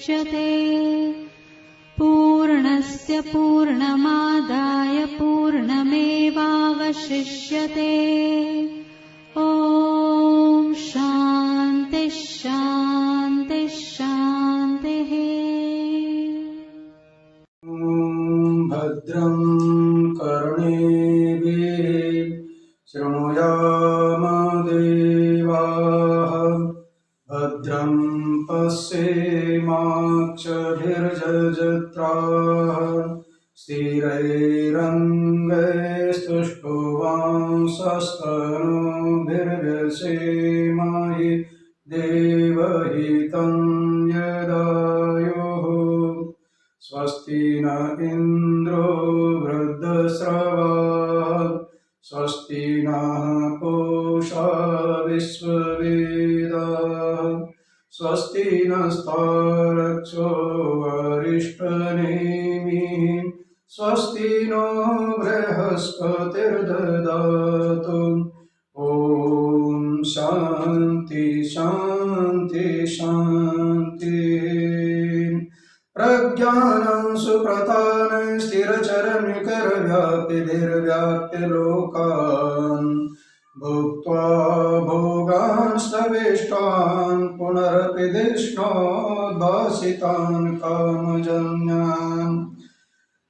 मुच्यते। पूर्णस्य पूर्णमादाय पूर्णमेवावशिष्यते। ॐ शान्ति शान्ति शान्तिः। भद्रं कर्णेभिः शृणुयाम देवाः। भद्रं पश्येमाक्षभिर्यजत्राः। स्थिरैरङ्गैस्तुष्टुवांसस्तनूभिर्व्यसेमहि देवहितं यदायुः। स्वस्ति न इन्द्रो वृद्धश्रवाः। स्वस्ति नः पूषा विश्ववेदाः। स्वस्ति नस्तारक्षो अरिष्टनेमिः। स्वस्ति नो बृहस्पतिर्ददातु। ॐ शान्ति शान्ति शान्ति। प्रज्ञानं सुप्रधानं स्थिरचरनिकरव्याप्तिभिर्व्याप्य लोकान्। भुक्त्वा भोगान् स्तवेष्टान् पुनरपि दिष्णोद्भासितान् कामजन्यान्।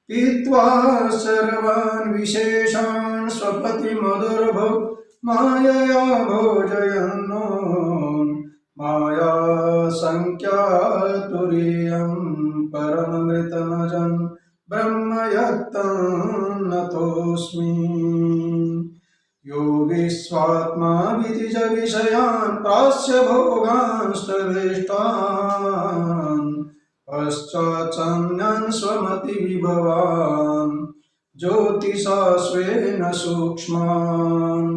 पीत्वा सर्वान् विशेषान् स्वपतिमधुरभुक् मायया भोजयन्नो। माया संख्यातुरीयं परममृतमजं ब्रह्म यत्तन्नतोऽस्मि। यो विश्वात्मा विदिज विषयान् प्रास्य भोगान् स्तवेष्टान्। पश्चाच्चन्यान् स्वमतिविभवान् ज्योतिषा स्वेन सूक्ष्मान्।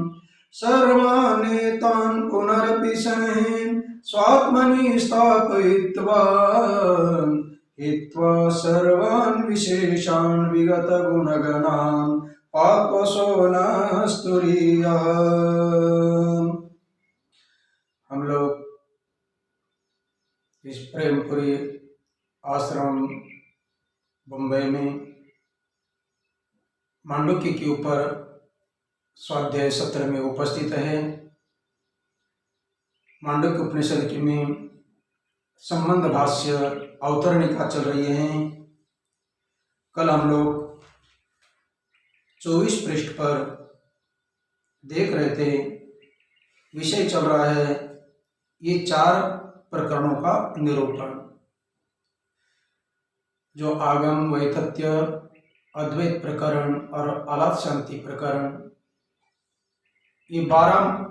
सर्वानेतान् पुनरपि शनैः स्वात्मनि स्थापयित्वा। हित्वा सर्वान् विशेषान् विगतगुणगणान् पापसो न स्तुरीयः। हम लोग इस प्रेमपुरी आश्रम बम्बई में मांडुक्य के ऊपर स्वाध्याय सत्र में उपस्थित है। मांडुक्य उपनिषद की में संबंध भाष्य अवतरणिका चल रही है। कल हम लोग 24 पृष्ठ पर देख रहे थे। विषय चल रहा है ये 4 प्रकरणों का निरूपण, जो आगम, वैतथ्य, अद्वैत प्रकरण और अलाप शांति प्रकरण, ये 12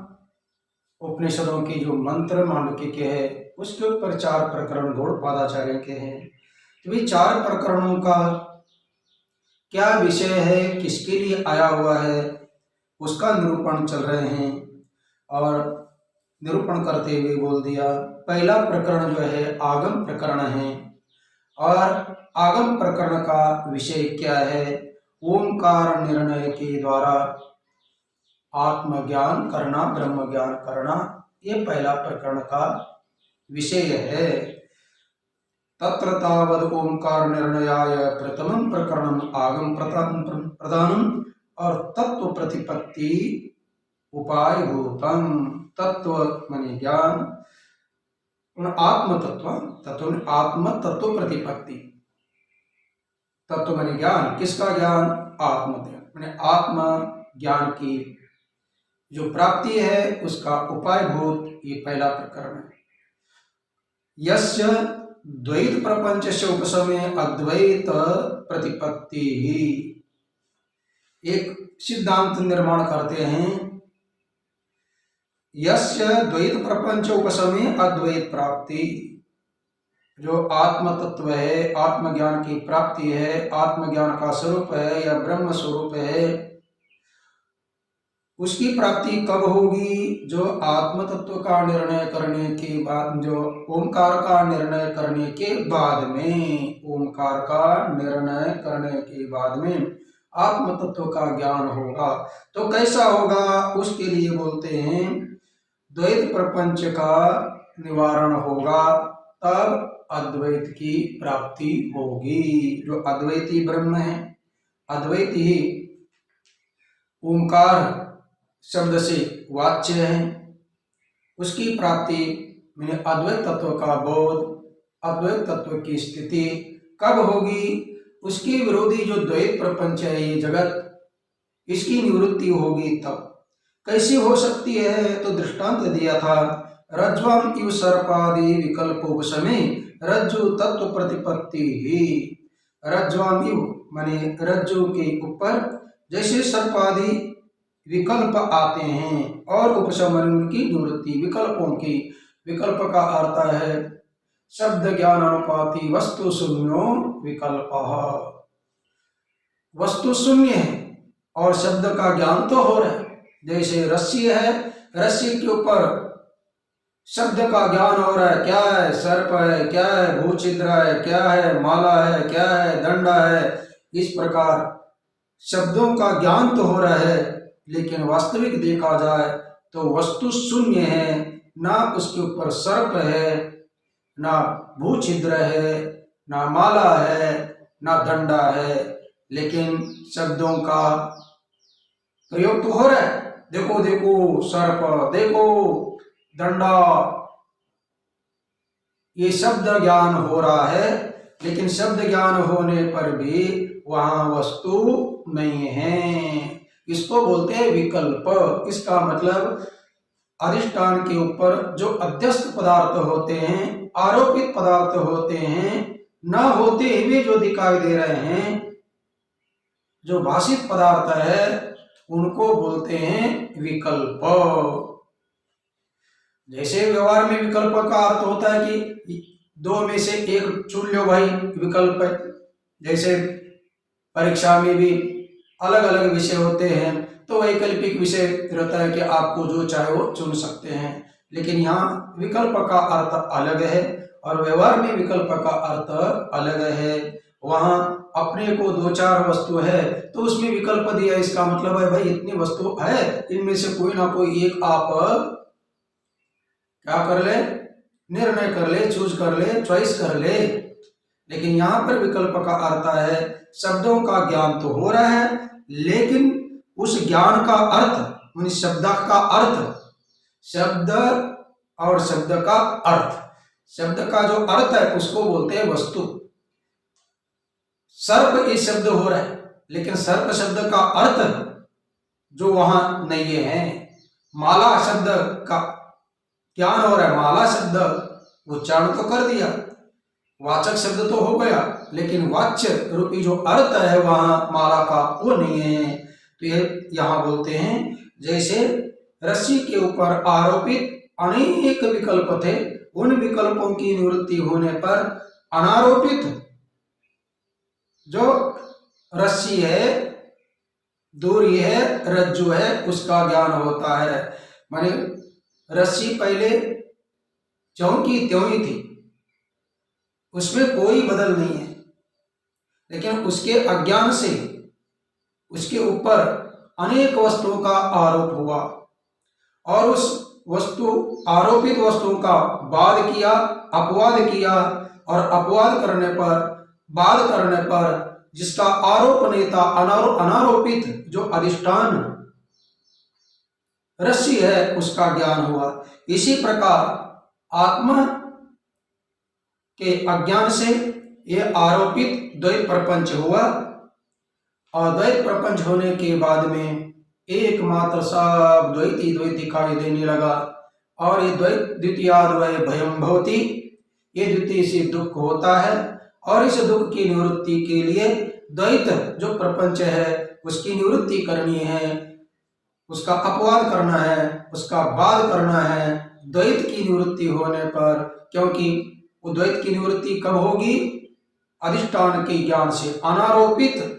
उपनिषदों के जो मंत्र मांडुक्य के हैं उसके ऊपर 4 प्रकरण गौड़पादाचार्य के हैं। तो ये 4 प्रकरणों का क्या विषय है, किसके लिए आया हुआ है, उसका निरूपण चल रहे हैं। और निरूपण करते हुए बोल दिया, पहला प्रकरण जो है आगम प्रकरण है। और आगम प्रकरण का विषय क्या है? ओंकार निर्णय के द्वारा आत्मज्ञान करना, ब्रह्म ज्ञान करना, ये पहला प्रकरण का विषय है। तत्र तावद् ओंकार निर्णयाय प्रथमं प्रकरणम आगम प्रधानम और तत्व प्रतिपत्ति उपाय भूतम। तत्व माने ज्ञान, आत्म तत्व, तत्व आत्म तत्व प्रतिपत्ति। तत्व माने ज्ञान, किसका ज्ञान? आत्म ज्ञान माने आत्म ज्ञान की जो प्राप्ति है उसका उपाय भूत ये पहला प्रकरण है। यस्य द्वैत प्रपंचस्य उपशमे अद्वैत प्रतिपत्ति ही, एक सिद्धांत निर्माण करते हैं। यस्य द्वैत प्रपंच उपशमे अद्वैत प्राप्ति, जो आत्म तत्व है, आत्मज्ञान की प्राप्ति है, आत्मज्ञान का स्वरूप है या ब्रह्म स्वरूप है, उसकी प्राप्ति कब होगी? जो आत्म तत्व का निर्णय करने के बाद, जो ओंकार का निर्णय करने के बाद में, ओंकार का निर्णय करने के बाद में आत्म तत्व का ज्ञान होगा। तो कैसा होगा? उसके लिए बोलते हैं द्वैत प्रपंच का निवारण होगा, तब अद्वैत की प्राप्ति होगी। जो अद्वैती ब्रह्म है, अद्वैत ही ओंकार शब्द से वाच्य है, उसकी प्राप्ति मैंने अद्वैत तत्व का बोध, अद्वैत तत्व की स्थिति कब होगी? उसके विरोधी जो द्वैत प्रपंच है ये जगत, इसकी निवृत्ति होगी तब। कैसी हो सकती है? तो दृष्टांत दिया था, रज्ज्वम इव सर्पादि विकल्पोपशमे रज्जु तत्व प्रतिपत्ति ही। रज्ज्वम इव माने रज्जु के ऊपर जैसे सर्पादि विकल्प आते हैं और उपशम उनकी निवृत्ति, विकल्पों की। विकल्प का अर्थ है शब्द ज्ञान अनुपाति वस्तु शून्यो विकल्प। वस्तु शून्य है और शब्द का ज्ञान तो हो रहा है। जैसे रस्सी है, रस्सी के ऊपर शब्द का ज्ञान हो रहा है, क्या है? सर्प है, क्या है? भूछिद्र है, क्या है? माला है, क्या है? दंडा है। इस प्रकार शब्दों का ज्ञान तो हो रहा है, लेकिन वास्तविक देखा जाए तो वस्तु शून्य है। ना उसके ऊपर सर्प है, ना भूछिद्र है, ना माला है, ना दंडा है, लेकिन शब्दों का प्रयोग तो हो रहा है। देखो देखो सर्प, देखो दंडा, ये शब्द ज्ञान हो रहा है, लेकिन शब्द ज्ञान होने पर भी वहां वस्तु नहीं है। इसको बोलते हैं विकल्प। इसका मतलब अधिष्ठान के ऊपर जो अध्यस्त पदार्थ होते हैं, आरोपित पदार्थ होते हैं, न होते हुए जो दिखाई दे रहे हैं, जो भाषित पदार्थ है, उनको बोलते हैं विकल्प। जैसे व्यवहार में विकल्प का अर्थ होता है कि दो में से एक चुन लो भाई, विकल्प है। जैसे परीक्षा में भी अलग अलग विषय होते हैं, तो वैकल्पिक विषय रहता है कि आपको जो चाहे वो चुन सकते हैं, लेकिन यहाँ विकल्प का अर्थ अलग है और व्यवहार में विकल्प का अर्थ अलग है। वहां अपने को दो चार वस्तु है तो उसमें विकल्प दिया, इसका मतलब है भाई इतनी वस्तु है, इनमें से कोई ना कोई एक आप क्या कर ले, निर्णय कर ले, चूज कर ले, चॉइस कर ले। लेकिन यहाँ पर विकल्प का अर्थ है शब्दों का ज्ञान तो हो रहा है, लेकिन उस ज्ञान का अर्थ, शब्द का अर्थ, शब्द और शब्द का अर्थ, शब्द का जो अर्थ है उसको बोलते हैं वस्तु। सर्प ये शब्द हो रहा है, लेकिन सर्प शब्द का अर्थ जो वहां नहीं है। माला शब्द का ज्ञान हो रहा है, माला शब्द उच्चारण तो कर दिया, वाचक शब्द तो हो गया, लेकिन वाच्य रूपी जो अर्थ है वहां माला का वो नहीं है। तो ये यहाँ बोलते हैं जैसे रस्सी के ऊपर आरोपित अनेक विकल्प थे, उन विकल्पों की निवृत्ति होने पर अनारोपित जो रस्सी है, दूरी है, रज्जु है, उसका ज्ञान होता है। माने रस्सी पहले ज्यों की त्यों ही थी, उसमें कोई बदल नहीं है, लेकिन उसके अज्ञान से उसके ऊपर अनेक वस्तुओं का आरोप हुआ और उस वस्तु, आरोपित वस्तुओं का वाद किया, अपवाद किया, और अपवाद करने पर, वाद करने पर जिसका आरोप नहीं था, अनारोपित जो अधिष्ठान रस्सी है उसका ज्ञान हुआ। इसी प्रकार आत्मा के अज्ञान से ये आरोपित द्वैत प्रपंच हुआ और द्वैत प्रपंच होने के बाद में एकमात्र सब द्वैती द्वैत दिखाई देने लगा और ये द्वैत द्वितीयाद्वय भयं भवति, ये द्वितीय से दुख होता है और इस दुख की निवृत्ति के लिए द्वैत जो प्रपंच है उसकी निवृत्ति करनी है, उसका अपवाद करना है, उसका वाद करना है द्वैत की निवृत्ति होने पर। क्योंकि वो द्वैत की निवृत्ति कब होगी? अधिष्ठान के ज्ञान से। अनारोपित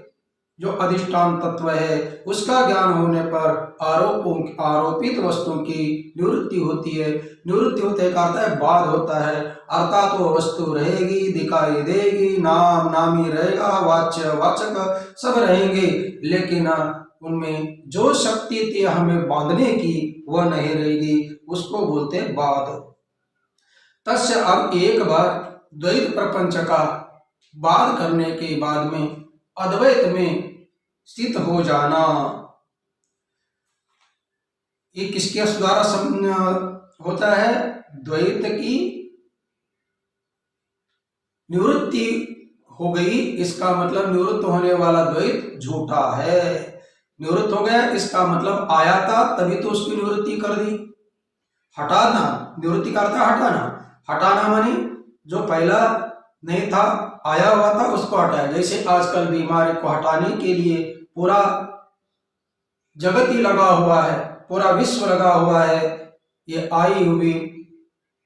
जो अधिष्ठान तत्व है उसका ज्ञान होने पर आरोपित वस्तुओं की निवृत्ति होती है। निवृत्ति होते का अर्थ है बाद होता है, अर्थात वो वस्तु रहेगी, दिखाई देगी, नाम नामी रहेगा, वाच्य वाचक सब रहेंगे, लेकिन उनमें जो शक्ति थी हमें बांधने की वह नहीं रहेगी, उसको बोलते बाद। तस्य अब एक बार द्वैत प्रपंच का बाध करने के बाद में अद्वैत में स्थित हो जाना। ये किसके द्वारा होता है? द्वैत की निवृत्ति हो गई, इसका मतलब निवृत्त होने वाला द्वैत झूठा है। निवृत्त हो गया इसका मतलब आया था तभी तो उसकी निवृत्ति कर दी। हटाना, निवृत्ति का अर्थ हटाना। हटाना माने जो पहला नहीं था, आया हुआ था, उसको हटाया। जैसे आजकल बीमारी को हटाने के लिए पूरा जगत ही लगा हुआ है, पूरा विश्व लगा हुआ है। ये आई हुई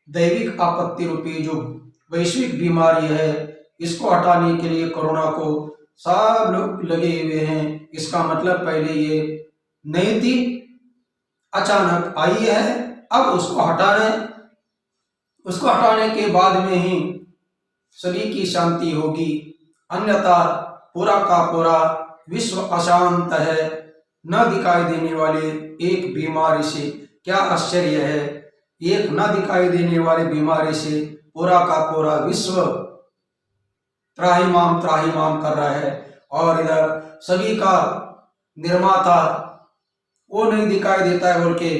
दैविक आपत्ति रूपी जो वैश्विक बीमारी है, इसको हटाने के लिए कोरोना को सब लोग लगे हुए हैं। इसका मतलब पहले ये नहीं थी, अचानक आई है, अब उसको हटाना है। उसको हटाने के बाद में ही सभी की शांति होगी, अन्यथा पूरा का पूरा विश्व अशांत है। न दिखाई देने वाले एक बीमारी से क्या आश्चर्य है, एक न दिखाई देने वाली बीमारी से पूरा का पूरा विश्व त्राहिमाम त्राहिमाम कर रहा है। और इधर सभी का निर्माता वो नहीं दिखाई देता है बोल के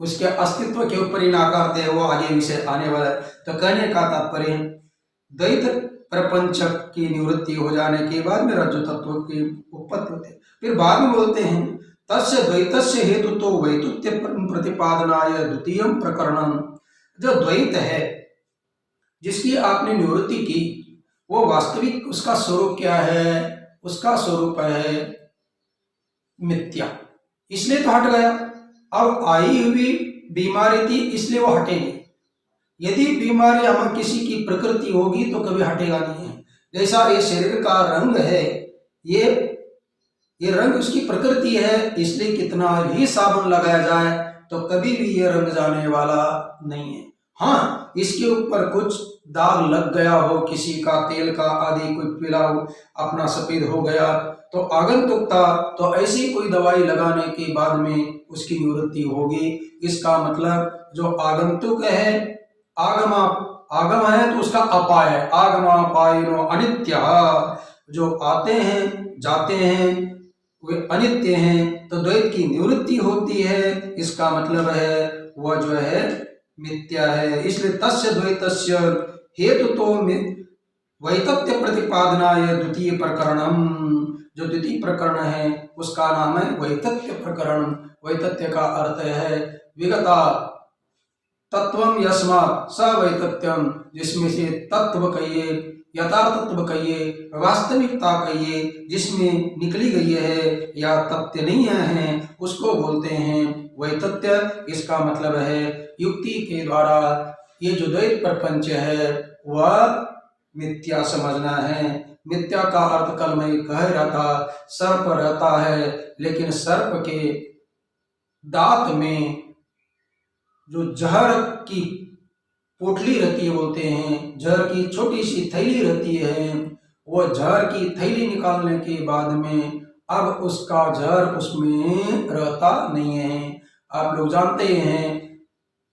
उसके अस्तित्व के ऊपर ही नाकारते हैं। वो आगे विषय आने वाला है। तो कहने का तात्पर्य द्वैत प्रपंच की निवृत्ति हो जाने के बाद में रज्जु तत्व की उत्पत्ति होती है। फिर बाद में बोलते हैं तस्य द्वैतस्य हेतु तो वैतुत्य प्रतिपादनाय द्वितीय प्रकरणम। जो द्वैत है जिसकी आपने निवृत्ति की, वो वास्तविक उसका स्वरूप क्या है? उसका स्वरूप है मिथ्या, इसलिए तो हट गया। अब आई हुई बीमारी थी इसलिए वो हटेगी। यदि बीमारी हम किसी की प्रकृति होगी तो कभी हटेगा नहीं है। जैसा ये शरीर का रंग है, ये रंग उसकी प्रकृति है, इसलिए कितना भी साबुन लगाया जाए तो कभी भी ये रंग जाने वाला नहीं है। हाँ, इसके ऊपर कुछ दाग लग गया हो, किसी का तेल का आदि कोई पीला हो, अपना सफेद हो गया तो आगंतुक था, तो ऐसी कोई दवाई लगाने के बाद में उसकी निवृत्ति होगी। इसका मतलब जो आगंतुक है, आगम है तो उसका अपाय है। आगमापायनो अनित्य, जो आते हैं जाते हैं वे अनित्य हैं, तो द्वैत की निवृत्ति होती है। इसका मतलब है वह जो है मिथ्या है। इसलिए तस्य द्वैतस्य हेतु तो वैतत्य प्रतिपादनाय द्वितीय प्रकरणम। जो द्वितीय प्रकरण है उसका नाम है वैतत्य प्रकरण। वैतत्य का अर्थ है विगता तत्वम यस्मात् स वैतत्यम, जिसमें से तत्व कहिए, यथार्थत्व कहिए, वास्तविकता कहिए, जिसमें निकली गई है या तथ्य नहीं है, उसको बोलते हैं वैतत्य। इसका मतलब है युक्ति के द्वारा ये जो द्वैत प्रपंच है वह मिथ्या समझना है। मिथ्या का अर्थ कल मैं कह रहा था, सर्प रहता है, लेकिन सर्प के दांत में जो जहर की पोटली रहती है, बोलते हैं जहर की छोटी सी थैली रहती है, वो जहर की थैली निकालने के बाद में अब उसका जहर उसमें रहता नहीं है। आप लोग जानते हैं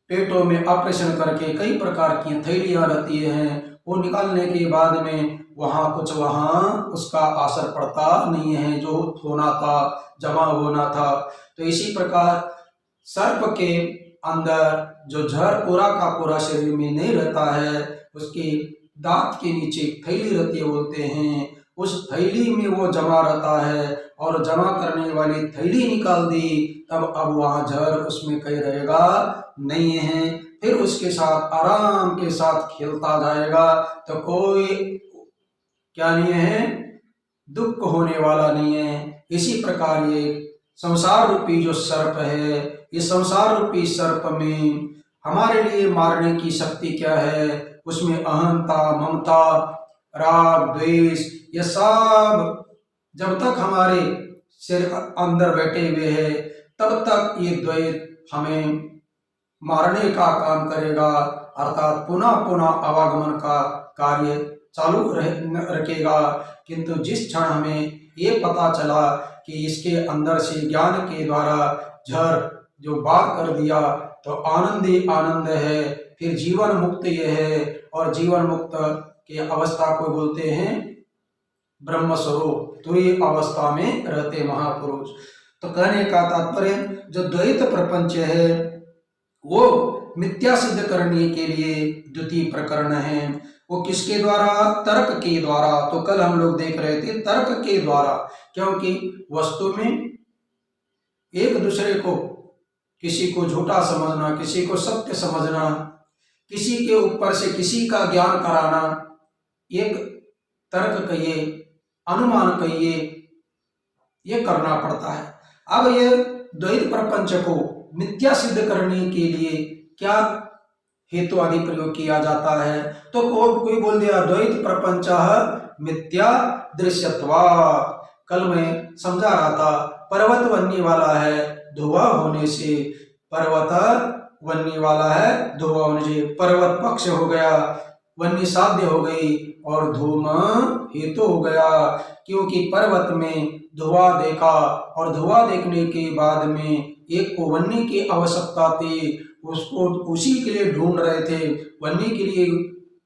पेटों में ऑपरेशन करके कई प्रकार की थैलियां रहती हैं, वो निकालने के बाद में वहाँ उसका असर पड़ता नहीं है, जो होना था, जमा होना था। तो इसी प्रकार सर्प के अंदर जो जहर पूरा का पूरा शरीर में नहीं रहता है, उसके दांत के नीचे थैली रहती है, बोलते हैं उस थैली में वो जमा रहता है, और जमा करने वाली थैली निकाल दी तब अब वहाँ जहर उसमें कहीं रहेगा नहीं है। फिर उसके साथ आराम के साथ खेलता जाएगा, तो कोई क्या नहीं है, दुख होने वाला नहीं है। इसी प्रकार ये संसार रूपी जो सर्प है, ये संसार रूपी सर्प में हमारे लिए मारने की शक्ति क्या है? उसमें अहंता, ममता, राग, द्वेष, ये सब जब तक हमारे सिर अंदर बैठे हुए हैं तब तक ये द्वैत हमें मारने का काम करेगा, अर्थात पुनः पुनः आवागमन का कार्य चालू रखेगा। किंतु जिस क्षण हमें ये पता चला कि इसके अंदर से ज्ञान के द्वारा जहर जो बात कर दिया तो आनंद ही आनंद है, फिर जीवन मुक्त ये है, और जीवन मुक्त की अवस्था को बोलते हैं ब्रह्म स्वरूप, तुरीय अवस्था में रहते महापुरुष। तो कहने का तात्पर्य जो द्वैत प्रपंच है वो मिथ्या सिद्ध करने के लिए द्वितीय प्रकरण है। वो किसके द्वारा? तर्क के द्वारा। तो कल हम लोग देख रहे थे तर्क के द्वारा, क्योंकि वस्तु में एक दूसरे को, किसी को झूठा समझना, किसी को सत्य समझना, किसी के ऊपर से किसी का ज्ञान कराना, एक तर्क कहिए, अनुमान कहिए, ये करना पड़ता है। अब ये द्वैत प्रपंच को मिथ्या सिद्ध करने के लिए क्या हेतु आदि प्रयोग किया जाता है? तो कोई बोल दिया द्वैत प्रपंच मिथ्या दृश्यत्वात्। कल मैं समझा रहा था, पर्वत बनने वाला है धुआं होने से, पर्वत बनने वाला है धुआं होने से, पर्वत पक्ष हो गया, वन्य साध्य हो गई और धूम हेतु हो गया। क्योंकि पर्वत में धुआं देखा और धुआं देखने के बाद में एक को वन्य की आवश्यकता थी, उसको उसी के लिए ढूंढ रहे थे, वन्य के लिए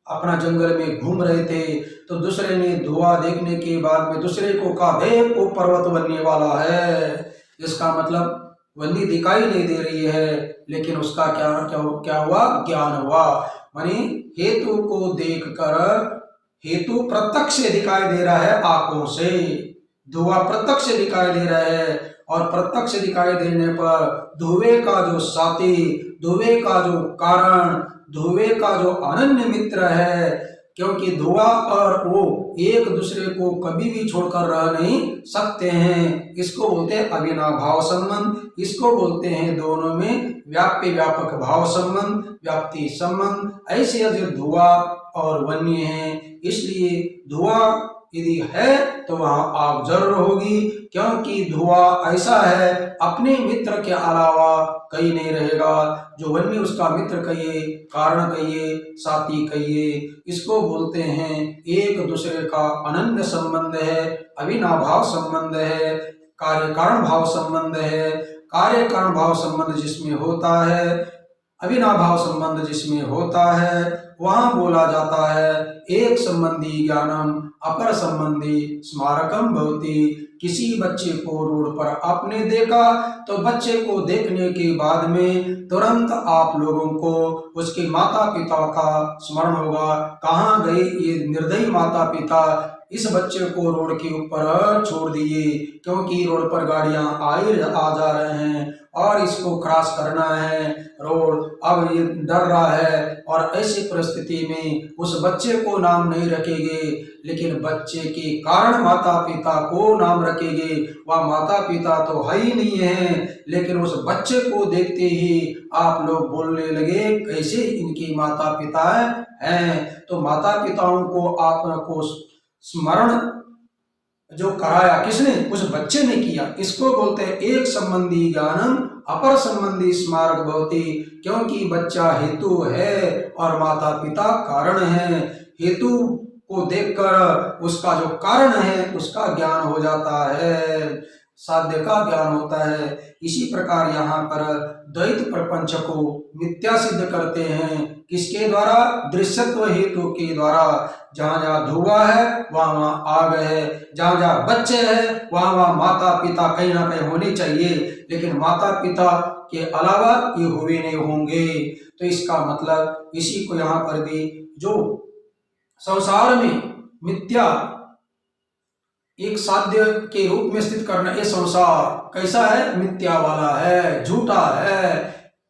अपना जंगल में घूम रहे थे। तो दूसरे ने धुआं देखने के बाद में दूसरे को कहा देख वो पर्वत बनने वाला है। इसका मतलब वन्य दिखाई नहीं दे रही है, लेकिन उसका क्या क्या क्या हुआ? ज्ञान हुआ। मानी हेतु को देखकर, हेतु प्रत्यक्ष दिखाई दे रहा है आंखों से, धुआं प्रत्यक्ष दिखाई दे रहा है, और प्रत्यक्ष दिखाई देने पर धुएं का जो साथी, धुएं का जो कारण, धुएं का जो अनन्य मित्र है, क्योंकि धुआं और वो एक दूसरे को कभी भी छोड़कर रह नहीं सकते हैं। इसको बोलते हैं अविनाभाव संबंध, इसको बोलते हैं दोनों में व्याप्य व्यापक भाव संबंध, व्याप्ति संबंध। ऐसे जो धुआं और वन्य है, इसलिए धुआं यदि है तो वहां आग जरूर होगी, क्योंकि धुआं ऐसा है अपने मित्र के अलावा कहीं नहीं रहेगा। जो वन्य उसका मित्र कहिए, कारण कहिए, साथी कहिए, इसको बोलते हैं एक दूसरे का अनन्य संबंध है, अविनाभाव संबंध है, कार्य कारण भाव संबंध है। कार्य कारण भाव संबंध जिसमें होता है, अविनाभाव संबंध जिसमें होता है, वहां बोला जाता है एक संबंधी ज्ञानम अपर संबंधी स्मारकम भवति। किसी बच्चे को रोड पर आपने देखा तो बच्चे को देखने के बाद में तुरंत आप लोगों को उसके माता पिता का स्मरण होगा। कहाँ गए ये निर्दयी माता पिता, इस बच्चे को रोड के ऊपर छोड़ दिए, क्योंकि रोड पर गाड़ियां आ जा रहे हैं और इसको क्रॉस करना है रोड, अब ये डर रहा है। और ऐसी परिस्थिति में उस बच्चे को नाम नहीं रखेंगे, लेकिन बच्चे के कारण माता पिता को नाम रखेंगे। वह माता पिता तो है ही नहीं है, लेकिन उस बच्चे को देखते ही आप लोग बोलने लगे कैसे इनके माता पिता हैं। तो माता पिताओं को आपको स्मरण जो कराया किसने? उस बच्चे ने किया। इसको बोलते हैं एक संबंधी ज्ञानम अपर संबंधी स्मारक भवति, क्योंकि बच्चा हेतु है और माता पिता कारण है। हेतु को देखकर उसका जो कारण है उसका ज्ञान हो जाता है, साध्य का ज्ञान होता है। इसी प्रकार यहाँ पर द्वैत प्रपंच को मिथ्या सिद्ध करते हैं, किसके द्वारा? दृश्यत्व हेतु के द्वारा। जहाँ जहाँ धुआं है वहाँ वहाँ आग है, जहाँ जहाँ बच्चे हैं वहाँ वहाँ माता पिता कहीं ना कहीं होने चाहिए, लेकिन माता पिता के अलावा ये हुए नहीं होंगे। तो इसका मतलब इसी को यहाँ पर भी जो संसार में मिथ्या एक साध्य के रूप में स्थित करना, ये संसार कैसा है? मिथ्या वाला है, झूठा है।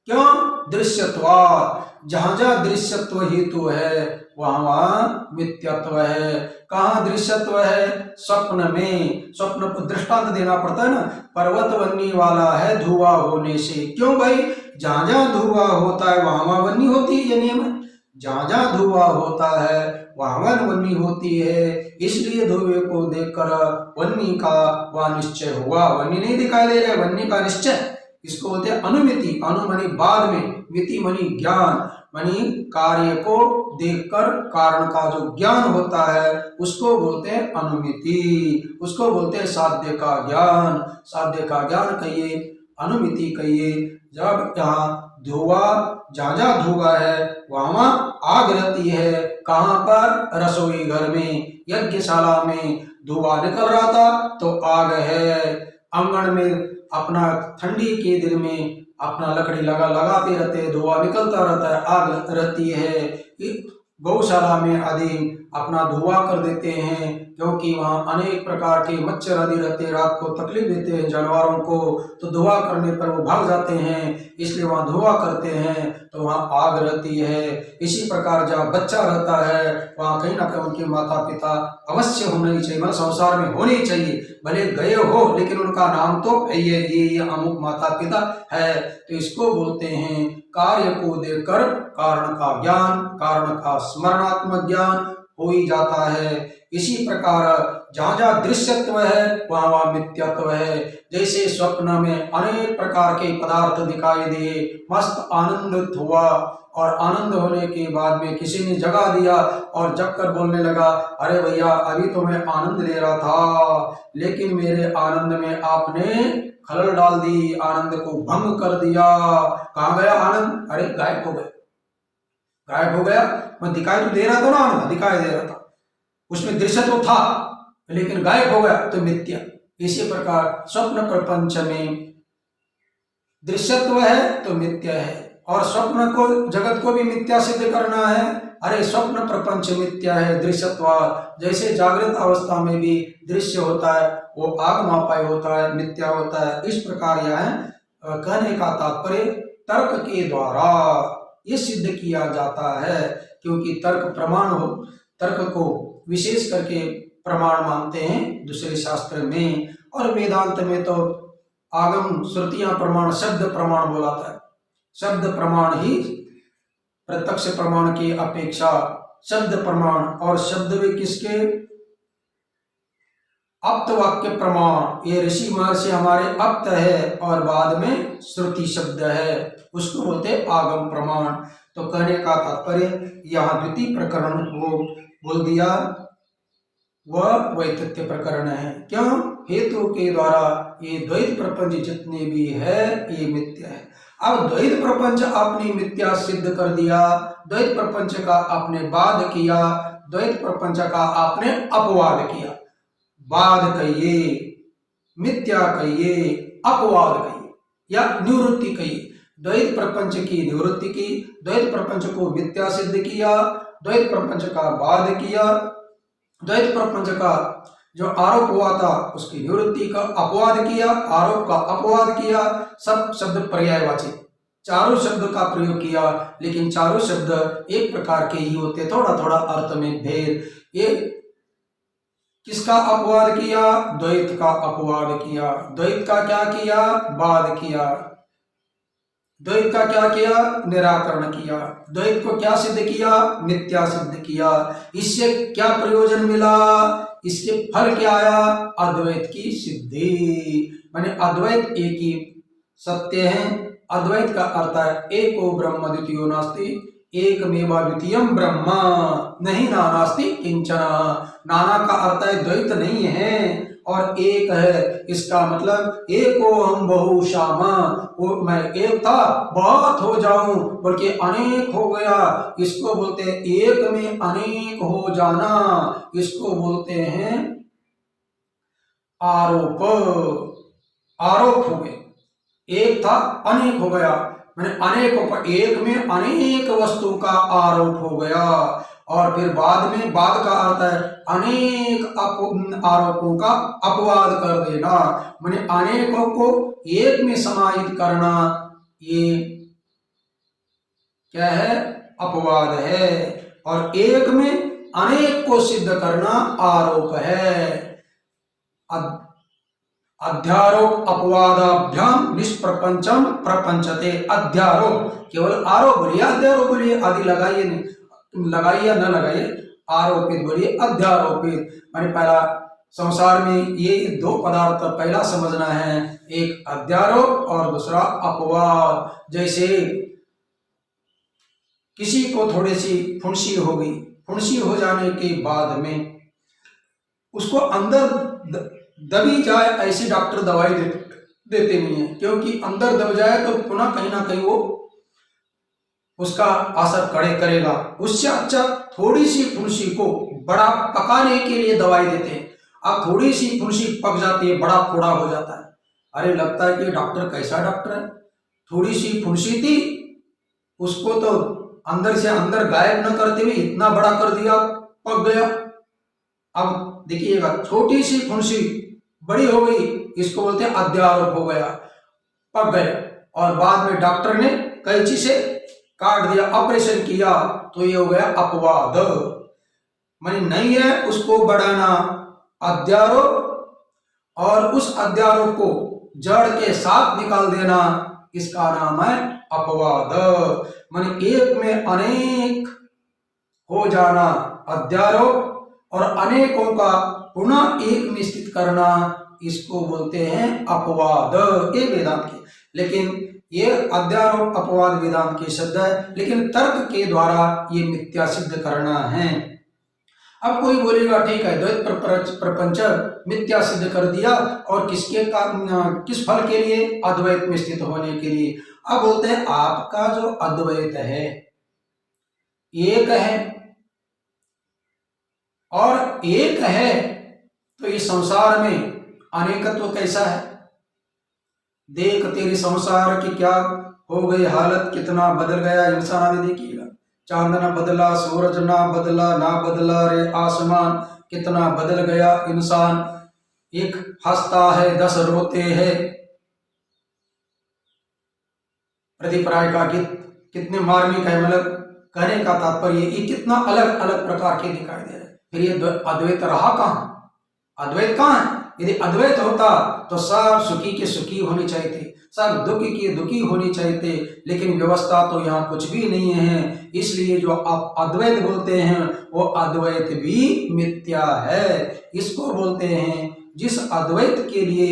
क्यों? दृश्यत्वात्। जहां जहां दृश्यत्व हेतु है वहां वहां मिथ्यात्व है। कहाँ दृश्यत्व है? स्वप्न में। स्वप्न को दृष्टांत देना पड़ता है ना, पर्वत बनने वाला है धुआं होने से। क्यों भाई? जहां जहां धुआं होता है वहां वहां वन्नी होती है, ये नियम है। जहां जहां धुआं होता है वहां वहां वन्नी होती है, इसलिए धुएं को देखकर वन्नी का वह निश्चय हुआ। वन्नी नहीं दिखाई दे रहे, वन्नी का निश्चय। इसको बोलते हैं अनुमिति। अनु मनी बाद में, मिति मनी ज्ञान, मनी कार्य को देखकर कारण का जो ज्ञान होता है उसको बोलते हैं अनुमिति, उसको बोलते हैं साध्य का ज्ञान। साध्य का ज्ञान कहिए, अनुमिति कहिए। जब यहाँ धुआं जहाँ जहाँ धुआं है वहाँ वहाँ आग रहती है। कहाँ पर? रसोई घर में, यज्ञशाला में धुआं निकल रहा था तो आग है। आंगन में अपना ठंडी के दिन में अपना लकड़ी लगाते रहते, धुआं निकलता रहता है, आग रहती है। गौशाला में आदि अपना धुआं कर देते हैं, क्योंकि वहाँ अनेक प्रकार के मच्छर आदि रहते हैं, रात को तकलीफ देते हैं जानवरों को, तो धुआं करने पर वो भाग जाते हैं, इसलिए वहाँ धुआं करते हैं तो वहाँ आग रहती है। इसी प्रकार जहाँ बच्चा रहता है वहाँ कहीं ना कहीं उनके माता पिता अवश्य होने ही चाहिए, मतलब संसार में होने ही चाहिए, भले गए हो लेकिन उनका नाम तो ये अमुक माता पिता है। तो इसको बोलते हैं कार्य को देखकर कारण का ज्ञान, कारण का स्मरणात्मक ज्ञान हो ही जाता है। इसी प्रकार जहाँ जहाँ दृश्यत्व है वहाँ वहाँ मिथ्यात्व है। जैसे स्वप्न में अनेक प्रकार के पदार्थ दिखाई दिए, मस्त आनंदित हुआ और आनंद होने के बाद में किसी ने जगा दिया और जग कर बोलने लगा, अरे भैया अभी तो मैं आनंद ले रहा था, लेकिन मेरे आनंद में आपने खलल डाल दी, आनंद को भंग कर दिया। कहाँ गया आनंद? अरे गायब हो गया, गायब हो गया। मैं दिखाई तो दे रहा था ना, आनंद दिखाई दे रहा था, उसमें दृश्य तो था लेकिन गायब हो गया तो मिथ्या। इसी प्रकार स्वप्न प्रपंच में दृश्यत्व है तो मिथ्या है, और स्वप्न को जगत को भी मिथ्या सिद्ध करना है। अरे स्वप्न प्रपंच मिथ्या है, दृश्यत्व जैसे जागृत अवस्था में भी दृश्य होता है वो आग मापाई होता है, मिथ्या होता है। इस प्रकार यह कहने का तात्पर्य तर्क के द्वारा ये सिद्ध किया जाता है, क्योंकि तर्क प्रमाण हो, तर्क को विशेष करके प्रमाण मानते हैं दूसरे शास्त्र में, और वेदांत में तो आगम श्रुतियां प्रमाण, शब्द प्रमाण बोलाता है। शब्द प्रमाण ही प्रत्यक्ष प्रमाण की अपेक्षा शब्द प्रमाण, और शब्द भी किसके? अप्त वाक्य प्रमाण। ये ऋषि महर्षि हमारे अप्त है और बाद में श्रुति शब्द है, उसको बोलते आगम प्रमाण। तो कहने का तात्पर्य यहाँ द्वितीय प्रकरण वो बोल दिया, वह वैतथ्य प्रकरण है। क्यों? हेतु के द्वारा ये द्वैत प्रपंच जितने भी है ये मिथ्या है। अब द्वैत प्रपंच आपने मिथ्या सिद्ध कर दिया, द्वैत प्रपंच का आपने वाद किया, द्वैत प्रपंच का आपने अपवाद किया। वाद कहिए, मिथ्या कहिए, अपवाद कहिए या निवृत्ति कहिए। द्वैत प्रपंच की निवृत्ति की, द्वैत प्रपंच को मिथ्या सिद्ध किया, द्वैत प्रपंच का वाद किया, द्वैत प्रपंच का जो आरोप हुआ था उसकी निवृत्ति का अपवाद किया, आरोप का अपवाद किया। सब शब्द पर्यायवाची, चारों शब्द का प्रयोग किया, लेकिन चारों शब्द एक प्रकार के ही होते, थोड़ा थोड़ा अर्थ में भेद। ये किसका अपवाद किया? द्वैत का अपवाद किया। द्वैत का क्या किया? वाद किया। द्वैत का क्या किया? निराकरण किया। द्वैत को क्या सिद्ध किया? मिथ्या सिद्ध किया। इससे क्या प्रयोजन मिला? इसके फल क्या आया? अद्वैत की सिद्धि। माने अद्वैत एक ही सत्य है। अद्वैत का अर्थ है एको ब्रह्म द्वितीयो नास्ति, एकमेव द्वितीयम ब्रह्म, नहीं नानास्ति किंचन। नाना का अर्थ है द्वैत नहीं है और एक है, इसका मतलब एको हम बहु श्यामा, वो मैं एक था बहुत हो जाऊं बल्कि अनेक हो गया, इसको बोलते हैं एक में अनेक हो जाना, इसको बोलते हैं आरोप। आरोप हो गए, एक था अनेक हो गया, मैंने अनेकों का, एक में अनेक वस्तु का आरोप हो गया। और फिर बाद में, बाद का अर्थ है अनेक आरोपों का अपवाद कर देना, मैंने अनेकों को एक में समाहित करना, ये क्या है? अपवाद है। और एक में अनेक को सिद्ध करना आरोप है। अध्यारोप अपवादाभ्याम निष्प्रपंचम प्रपंचते। अध्यारोप केवल आरोप बोलिए, अध्यारोप बोलिए, आदि लगाइए नहीं, लगाइए न लगाइए, आरोपित बोलिए, अध्यारोपित। मैंने पहला संसार में ये दो पदार्थ पहला समझना है, एक अध्यारोप और दूसरा अपवाद। जैसे किसी को थोड़ी सी फुंसी हो गई, फुंसी हो जाने के बाद में उसको अंदर दबी जाए ऐसी डॉक्टर दवाई देते नहीं है, क्योंकि अंदर दब जाए तो पुनः कहीं ना कहीं वो उसका असर करेगा। उससे अच्छा थोड़ी सी फुंसी को बड़ा पकाने के लिए दवाई देते हैं। अब थोड़ी सी फुंसी पक जाती है, बड़ा फोड़ा हो जाता है। अरे लगता है कि डॉक्टर कैसा डॉक्टर है, थोड़ी सी फुंसी थी उसको तो अंदर से अंदर गायब न करते हुए इतना बड़ा कर दिया, पक गया। अब देखिएगा, छोटी सी फुंसी बड़ी हो गई, इसको बोलते हैं अध्यारोप हो गया, पक गया। और बाद में डॉक्टर ने कैंची से काट दिया, ऑपरेशन किया, तो ये हो गया अपवाद। माने नहीं है उसको बढ़ाना अध्यारोप, और उस अध्यारोप को जड़ के साथ निकाल देना, इसका नाम है अपवाद। माने एक में अनेक हो जाना अध्यारोप, और अनेकों का पुनः एक में स्थित करना, इसको बोलते हैं अपवाद। ये वेदांत के, लेकिन ये अध्यारोप अपवाद वेदांत के शब्द है, लेकिन तर्क के द्वारा ये मिथ्या सिद्ध करना है। अब कोई बोलेगा ठीक है, द्वैत प्रपंच मिथ्या सिद्ध कर दिया, और किसके किस फल के लिए? अद्वैत में स्थित होने के लिए। अब बोलते हैं आपका जो अद्वैत है एक है, और एक है तो इस संसार में अनेकत्व कैसा है? देख तेरी संसार की क्या हो गई हालत, कितना बदल गया इंसान। आदि देखिएगा, चांद ना बदला, सूरज ना बदला, ना बदला रे आसमान, कितना बदल गया इंसान। एक हंसता है 10 रोते हैं। प्रतिपराय का गीत कितने मार्मिक है, मतलब कहने का तात्पर्य ये कितना अलग अलग प्रकार के दिखाई दे रहे हैं। फिर ये अद्वैत रहा कहाँ? अद्वैत कहाँ है? यदि अद्वैत होता तो सब सुखी के सुखी होने चाहिए थे, सब दुखी के दुखी होनी चाहिए थे, लेकिन व्यवस्था तो यहाँ कुछ भी नहीं है। इसलिए जो आप अद्वैत बोलते हैं वो अद्वैत भी मिथ्या है। इसको बोलते हैं, जिस अद्वैत के लिए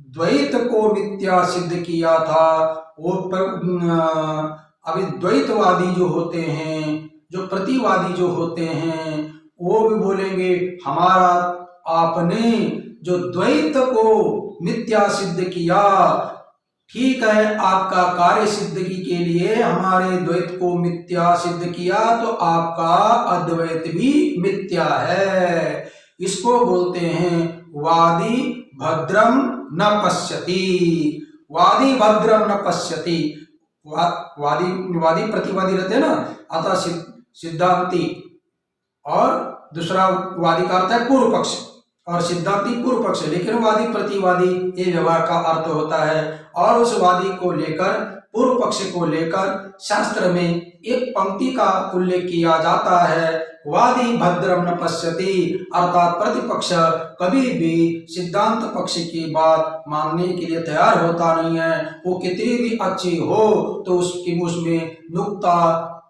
द्वैत को मिथ्या सिद्ध किया था, वो अभी द्वैतवादी जो होते हैं, जो प्रतिवादी जो होते हैं, वो भी बोलेंगे हमारा आपने जो द्वैत को मिथ्या सिद्ध किया, ठीक है, आपका कार्य सिद्धि के लिए हमारे द्वैत को मिथ्या सिद्ध किया, तो आपका अद्वैत भी मिथ्या है। इसको बोलते हैं वादी भद्रम न पश्यति। वादी भद्रम न पश्यति, वादी प्रतिवादी रहते हैं ना, अतः सिद्धांती, और दूसरा वादी का अर्थ है पूर्व पक्ष, और सिद्धांती पूर्व पक्ष, लेकिन वादी प्रतिवादी ये व्यवहार का अर्थ होता है। और उस वादी को लेकर, पूर्व पक्ष को लेकर शास्त्र में एक पंक्ति का उल्लेख किया जाता है, वादी भद्रम न पश्यति, अर्थात प्रतिपक्ष कभी भी सिद्धांत पक्ष की बात मानने के लिए तैयार होता नहीं है। वो कितनी भी अच्छी हो तो उसमें नुक्ता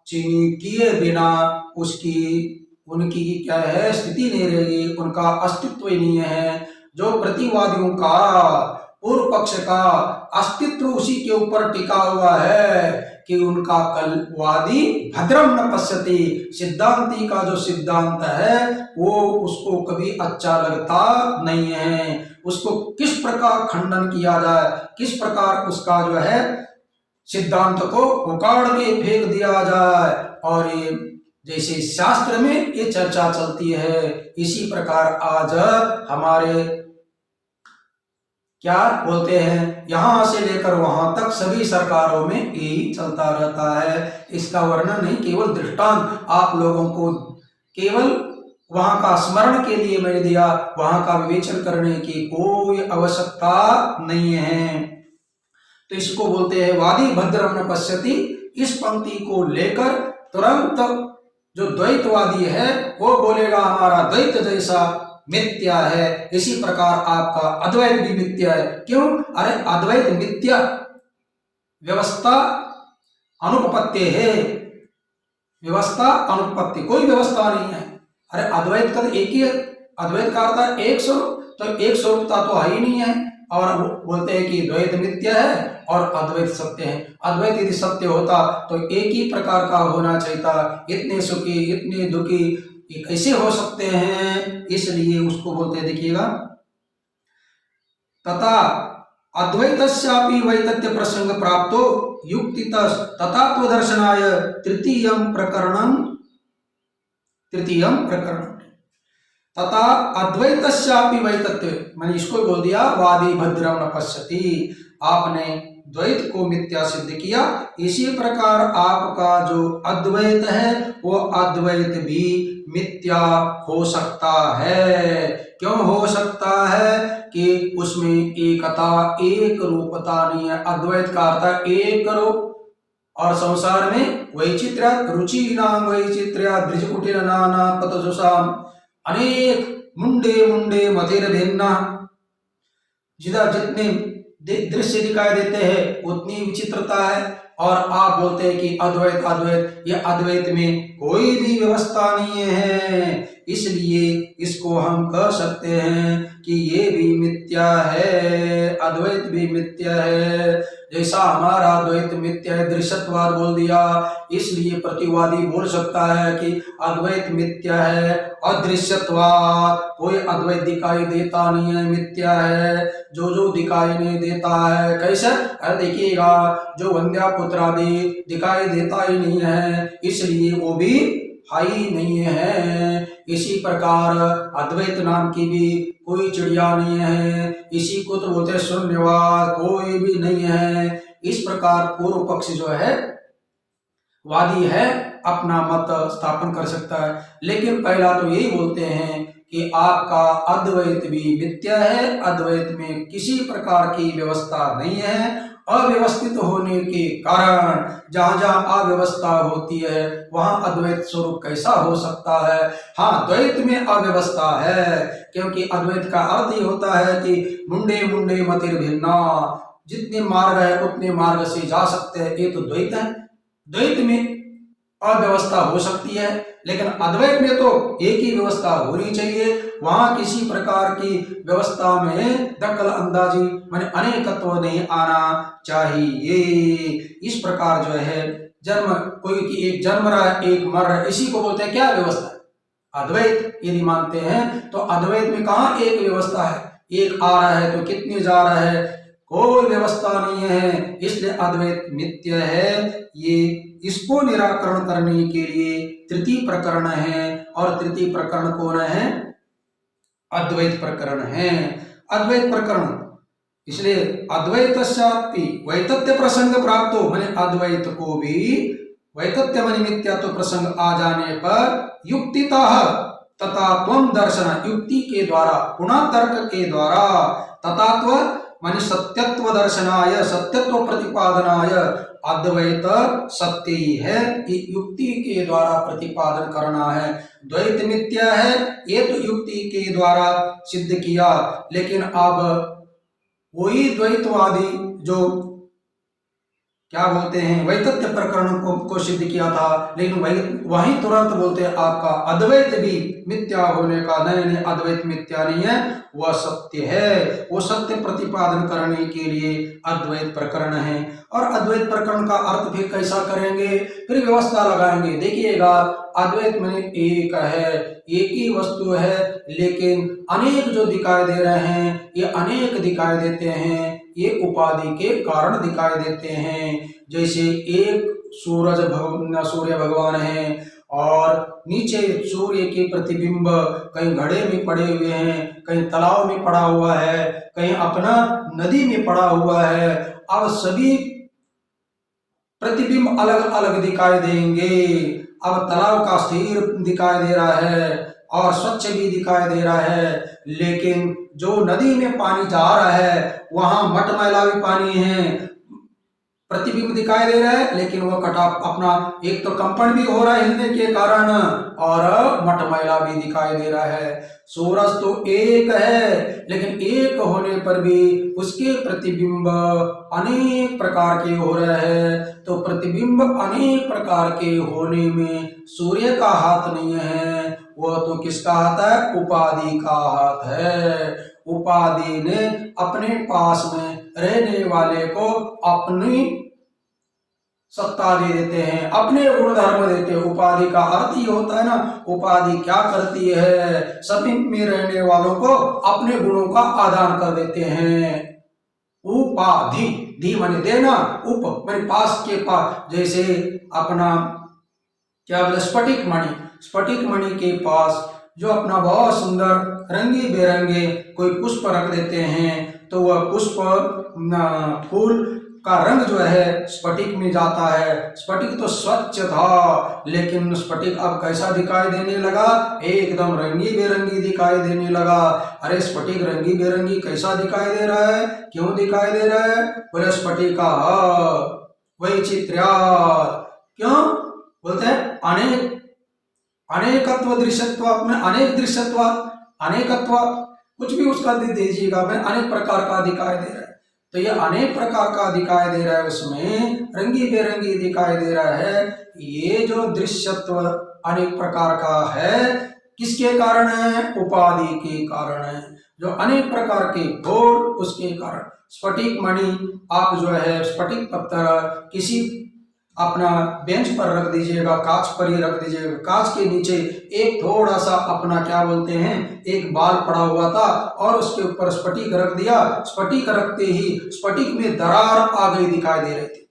चीनी किए बिना उनकी क्या है स्थिति नहीं रहेगी, उनका अस्तित्व ही नहीं है। जो प्रतिवादियों का, पूर्व पक्ष का अस्तित्व उसी के ऊपर टिका हुआ है कि उनका कल वादी भद्रम न पश्यति, सिद्धांती का जो सिद्धांत है वो उसको कभी अच्छा लगता नहीं है। उसको किस प्रकार खंडन किया जाए, किस प्रकार उसका जो है सिद्धांत को उखाड़ के फेंक दिया जाए, और ये जैसे शास्त्र में ये चर्चा चलती है, इसी प्रकार आज हमारे क्या बोलते हैं, यहां से लेकर वहां तक सभी सरकारों में यही चलता रहता है। इसका वर्णन नहीं, केवल दृष्टांत आप लोगों को केवल वहां का स्मरण के लिए मैंने दिया, वहां का विवेचन करने की कोई आवश्यकता नहीं है। तो इसको बोलते हैं वादी भद्रम न पश्यति। इस पंक्ति को लेकर तुरंत जो द्वैतवादी है वो बोलेगा हमारा द्वैत जैसा मिथ्या है, इसी प्रकार आपका अद्वैत भी मिथ्या है। क्यों? अरे अद्वैत मिथ्या, व्यवस्था अनुपपत्ति है, व्यवस्था अनुपपत्ति, कोई व्यवस्था नहीं है। अरे अद्वैत का एक ही, अद्वैत का अर्थ है एक स्वरूप, तो एक स्वरूपता तो है ही नहीं है। और बोलते हैं कि द्वैत मिथ्या है और अद्वैत सत्य है। अद्वैत यदि सत्य होता तो एक ही प्रकार का होना चाहिए था। इतने सुखी इतने दुखी ये कैसे हो सकते हैं? इसलिए उसको बोलते हैं, देखिएगा, तथा अद्वैतस्यापि वैतथ्य प्रसंग प्राप्तो युक्तितः तथात्व दर्शनाय तृतीयं प्रकरणं तथा अद्वैतस्यापि वैतथ्य, मैंने इसको बोल दिया वादी भद्रम न पश्यति, आपने द्वैत को मिथ्या सिद्ध किया, इसी प्रकार आपका जो अद्वैत है वो अद्वैत भी मिथ्या हो सकता है। क्यों हो सकता है कि उसमें एकता एक रूपता नहीं है। अद्वैत का अर्थ एक रूप, और संसार में वैचित्र्य रुचि नाम वैचित्र्य द्विजकुटिर नाना पतजुषाम, अनेक मुंडे मुंडे मथिर भिन्ना, जितने दृश्य दिखाई देते हैं उतनी विचित्रता है। और आप बोलते हैं कि अद्वैत अद्वैत, ये अद्वैत में कोई भी व्यवस्था नहीं है, इसलिए इसको हम कह सकते हैं कि ये भी मिथ्या है, अद्वैत भी मिथ्या है। जैसा हमारा अद्वैत मिथ्या है, दृश्यत्वाद बोल दिया, इसलिए प्रतिवादी बोल सकता है कि अद्वैत मिथ्या है। अदृश्यत्वाद, कोई अद्वैत दिखाई देता नहीं है, मिथ्या है, जो दिखाई नहीं देता है। कैसे? अरे देखिएगा, जो वंद्या पुत्र आदि दिखाई देता ही नहीं है, इसलिए वो भी हाई नहीं है। इसी प्रकार अद्वैत नाम की भी कोई चिड़िया नहीं है, इसी को तो बोलते शून्यवाद, कोई भी नहीं है। इस प्रकार पूर्व पक्ष जो है वादी है, अपना मत स्थापन कर सकता है। लेकिन पहला तो यही बोलते हैं कि आपका अद्वैत भी मिथ्या है, अद्वैत में किसी प्रकार की व्यवस्था नहीं है। अव्यवस्थित होने के कारण जहां जहां अव्यवस्था होती है वहां अद्वैत स्वरूप कैसा हो सकता है? हाँ, द्वैत में अव्यवस्था है, क्योंकि अद्वैत का अर्थ ही होता है कि मुंडे मुंडे मतिर भिन्ना, जितने मार्ग है उतने मार्ग से जा सकते हैं, ये तो द्वैत है। द्वैत में अव्यवस्था हो सकती है, लेकिन अद्वैत में तो एक ही व्यवस्था होनी चाहिए। वहां किसी प्रकार की व्यवस्था में दखल अंदाजी माने अनेकत्व नहीं आना चाहिए। इस प्रकार जो है जन्म, कोई की एक जन्म रहा है एक मर रहा है, इसी को बोलते हैं क्या? व्यवस्था। अद्वैत यदि मानते हैं तो अद्वैत में कहाँ एक व्यवस्था है? एक आ रहा है तो कितने जा रहा है, कोई व्यवस्था नहीं है, इसलिए अद्वैत मिथ्या है। ये इसको निराकरण करने के लिए तृतीय प्रकरण है, और तृतीय प्रकरण कौन है? अद्वैत प्रकरण है। अद्वैत प्रकरण, इसलिए अद्वैतस्यापि वैतथ्य प्रसंग प्राप्त हो, मैंने अद्वैत को भी वैतथ्य माने मिथ्यात्व प्रसंग आ जाने पर युक्तितः तथात्वं दर्शन, युक्ति के द्वारा पुनः तर्क के द्वारा, तथात्व माने सत्यत्व दर्शनाय, सत्यत्व प्रतिपादनाय, अद्वैत सत्य ही है, युक्ति के द्वारा प्रतिपादन करना है। द्वैत मिथ्या है, ये तो युक्ति के द्वारा सिद्ध किया, लेकिन अब वही द्वैतवादी जो क्या बोलते हैं वैतथ्य प्रकरण को सिद्ध किया था, लेकिन वही तुरंत बोलते हैं आपका अद्वैत भी मिथ्या होने का, नहीं अद्वैत मिथ्या नहीं है, वह सत्य है। वो सत्य प्रतिपादन करने के लिए अद्वैत प्रकरण है। और अद्वैत प्रकरण का अर्थ फिर कैसा करेंगे? फिर व्यवस्था लगाएंगे। देखिएगा, अद्वैत में एक है, एक ही वस्तु है, लेकिन अनेक जो दिखाई दे रहे हैं, ये अनेक दिखाई देते हैं, ये उपाधि के कारण दिखाई देते हैं। जैसे एक सूर्य भगवान है, और नीचे सूर्य के प्रतिबिंब कहीं घड़े में पड़े हुए हैं, कहीं तालाब में पड़ा हुआ है, कहीं अपना नदी में पड़ा हुआ है। अब सभी प्रतिबिंब अलग अलग दिखाई देंगे। अब तालाब का स्थिर दिखाई दे रहा है और स्वच्छ भी दिखाई दे रहा है, लेकिन जो नदी में पानी जा रहा है वहां मटमैला भी पानी है, प्रतिबिंब दिखाई दे रहा है, लेकिन वो कटा अपना एक तो कंपन भी हो रहा है हिलने के कारण, और मटमैला भी दिखाई दे रहा है। सूरज तो एक है, लेकिन एक होने पर भी उसके प्रतिबिंब अनेक प्रकार के हो रहे हैं। तो प्रतिबिंब अनेक प्रकार के होने में सूर्य का हाथ नहीं है, वह तो किसका हाथ है? उपाधि का हाथ है। उपाधि ने अपने पास में रहने वाले को अपनी सत्ता दे देते हैं, अपने गुण धर्म देते हैं। उपाधि का अर्थ ही होता है ना, उपाधि क्या करती है? समीप में रहने वालों को अपने गुणों का आदान कर देते हैं। उपाधि, धी माने देना, उप माने पास के पास, जैसे अपना क्या बोले स्फटिक मणि के पास जो अपना बहुत सुंदर रंगी बेरंगे कोई पुष्प रख देते हैं तो वह पुष्प फूल का रंग जो है स्फटिक में जाता है। स्फटिक तो स्वच्छ था, लेकिन स्फटिक अब कैसा दिखाई देने लगा, एकदम रंगी बेरंगी दिखाई देने लगा। अरे स्फटिक रंगी बेरंगी कैसा दिखाई दे रहा है, क्यों दिखाई दे रहा है? बोले स्फटिका वैचित्र्यात्, क्यों बोलते हैं अनेकत्व दृश्यत्व में, अनेक दृश्यत्व अनेकत्व कुछ भी उसका दे दीजिएगा, मैं अनेक प्रकार का दिखाई दे रहा है। तो ये अनेक प्रकार का दिखाई दे रहा है, उसमें रंगी बेरंगी दिखाई दे रहा है। ये जो दृश्यत्व अनेक प्रकार का है किसके कारण है? उपाधि के कारण है, जो अनेक प्रकार के घोर उसके कारण। स्फटिक मणि आप जो है स्फटिक पत्थर किसी अपना बेंच पर रख दीजिएगा, कांच पर ही रख दीजिएगा, कांच के नीचे एक थोड़ा सा अपना क्या बोलते हैं एक बाल पड़ा हुआ था और उसके ऊपर स्फटिक रख दिया। स्फटिक रखते ही स्फटिक में दरार आ गई दिखाई दे रही थी,